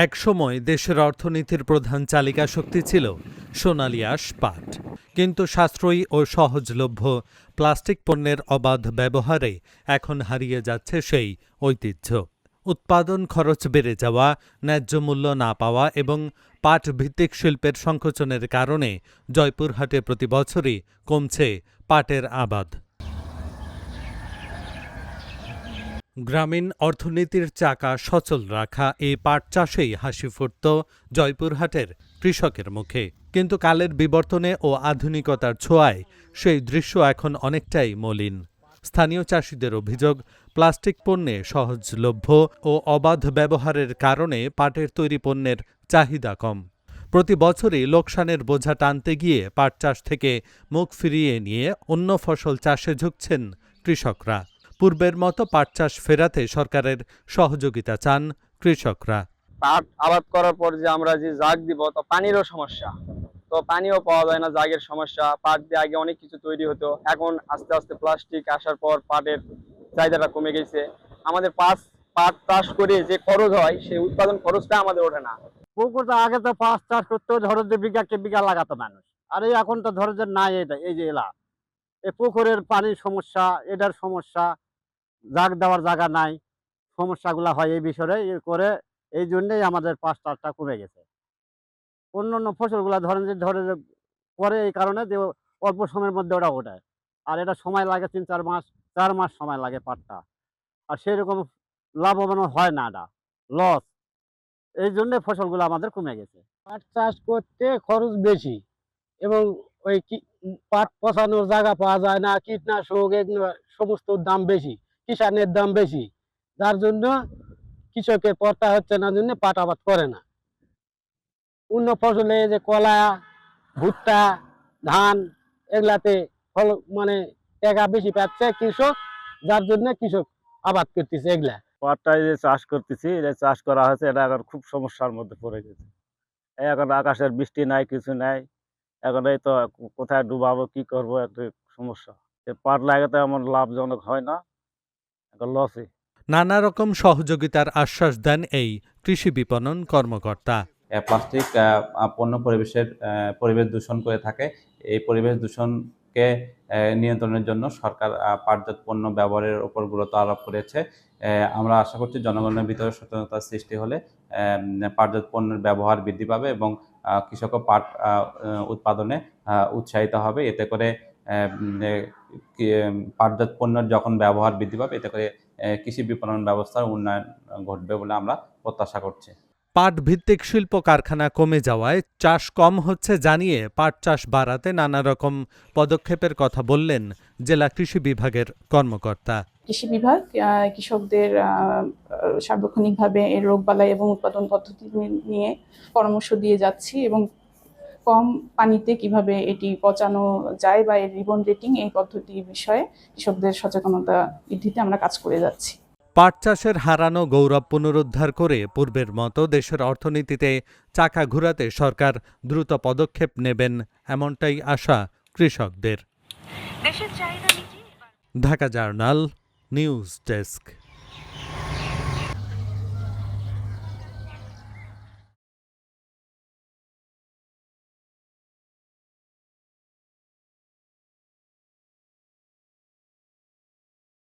একসময় দেশের অর্থনীতির প্রধান চালিকা শক্তি ছিল সোনালী আঁশ পাট, কিন্তু সাশ্রয়ী ও সহজলভ্য প্লাস্টিক পণ্যের অবাধ ব্যবহারে এখন হারিয়ে যাচ্ছে সেই ঐতিহ্য। উৎপাদন খরচ বেড়ে যাওয়া, ন্যায্য মূল্য না পাওয়া এবং পাট ভিত্তিক শিল্পের সংকোচনের কারণে জয়পুরহাটে প্রতিবছরই কমছে পাটের আবাদ। গ্রামীণ অর্থনীতির চাকা সচল রাখা এই পাট চাষেই হাসি ফুটত জয়পুরহাটের কৃষকের মুখে, কিন্তু কালের বিবর্তনে ও আধুনিকতার ছোঁয়ায় সেই দৃশ্য এখন অনেকটাই মলিন। স্থানীয় চাষিদের অভিযোগ, প্লাস্টিক পণ্যে সহজলভ্য ও অবাধ ব্যবহারের কারণে পাটের তৈরি পণ্যের চাহিদা কম। প্রতি বছরই লোকসানের বোঝা টানতে গিয়ে পাট চাষ থেকে মুখ ফিরিয়ে নিয়ে অন্য ফসল চাষে ঝুঁকছেন কৃষকরা। পূর্বের মতো পাট চাষ ফেরাতে সরকারের সহযোগিতা চান কৃষকরা। পাট আবাদ করার পর যে আমরা যে জাগ দিব, তো পানিরও সমস্যা, তো পানিও পাওয়া যায় না, জাগের সমস্যা। পাট দিয়ে আগে অনেক কিছু তৈরি হতো, এখন আস্তে আস্তে প্লাস্টিক আসার পর পাটের চাহিদাটা কমে গেছে। আমাদের পাট চাষ করে যে খরচ হয়, সেই উৎপাদন খরচটা আমাদের ওঠে না। পুকুর তো আগে তো পাট চাষ করতো, ধরো যে বিঘা লাগাতো মানুষ, আর এই এখন তো ধরো যে নাই, এই যে এলা এই পুকুরের পানির সমস্যা, এটার সমস্যা, জাগ দেওয়ার জায়গা নাই, সমস্যাগুলা হয় এই বিষয়ে করে। এই জন্যই আমাদের পাট চাষটা কমে গেছে। অন্য ফসলগুলা ধরে যে করে এই কারণে যে অল্প সময়ের মধ্যে ওটা ওঠায়, আর এটা সময় লাগে 3-4 মাস সময় লাগে পাটটা, আর সেরকম লাভবান হয় না, এটা লস। এই জন্য ফসলগুলো আমাদের কমে গেছে। পাট চাষ করতে খরচ বেশি এবং ওই পাট পচানোর জায়গা পাওয়া যায় না, কীটনাশক এগুলো সমস্ত দাম বেশি, কিষানের দাম বেশি, যার জন্য কৃষকের পড়তা হচ্ছে না, জন্য পাট আবাদ করে না। অন্য ফসলে যে কলা, ভুট্টা, ধান এগুলাতে ফল মানে টাকা বেশি পাচ্ছে কৃষক, যার জন্য কৃষক আবাদ করতেছে এগুলা। পাটটা যে চাষ করতেছি, এটা চাষ করা হয়েছে, এটা এখন খুব সমস্যার মধ্যে পড়ে গেছে। এখন আকাশের বৃষ্টি নাই, কিছু নাই, এখন এই তো কোথায় ডুবাবো, কি করবো, একটা সমস্যা। পাট লাগাতে এমন লাভজনক হয় না, এখন লসই। নানা রকম সহযোগিতার আশ্বাস দেন এই কৃষি বিপণন কর্মকর্তা। প্লাস্টিক পণ্য পরিবেশ দূষণ করে থাকে। এই পরিবেশ দূষণকে নিয়ন্ত্রণের জন্য সরকার পাটজাত পণ্য ব্যবহারের উপর গুরুত্ব আরোপ করেছে। আমরা আশা করছি জনগণের ভিতরে সচেতনতা সৃষ্টি হলে পাটজাত পণ্যের ব্যবহার বৃদ্ধি পাবে এবং কৃষকও পাট উৎপাদনে উৎসাহিত হবে। এতে করে পাটজাত পণ্যের যখন ব্যবহার বৃদ্ধি পাবে, এতে করে কৃষি বিপণন ব্যবস্থার উন্নয়ন ঘটবে বলে আমরা প্রত্যাশা করছি। পাট ভিত্তিক শিল্প কারখানা কমে যাওয়ায় চাষ কম হচ্ছে জানিয়ে পাট চাষ বাড়াতে নানা রকম পদক্ষেপের কথা বললেন জেলা কৃষি বিভাগের কর্মকর্তা। কৃষি বিভাগ কৃষকদের সার্বক্ষণিকভাবে এর রোগবালাই এবং উৎপাদন পদ্ধতি নিয়ে পরামর্শ দিয়ে যাচ্ছি এবং কম পানিতে কিভাবে এটি পচানো যায় বা এর রিবন রেটিং এই পদ্ধতির বিষয়ে কৃষকদের সচেতনতা বৃদ্ধিতে আমরা কাজ করে যাচ্ছি। পাট চাষের হারানো গৌরব পুনরুদ্ধার করে পূর্বের মতো দেশের অর্থনীতিতে চাকা ঘুরাতে সরকার দ্রুত পদক্ষেপ নেবেন, এমনটাই আশা কৃষকদের। Dhaka journal news desk.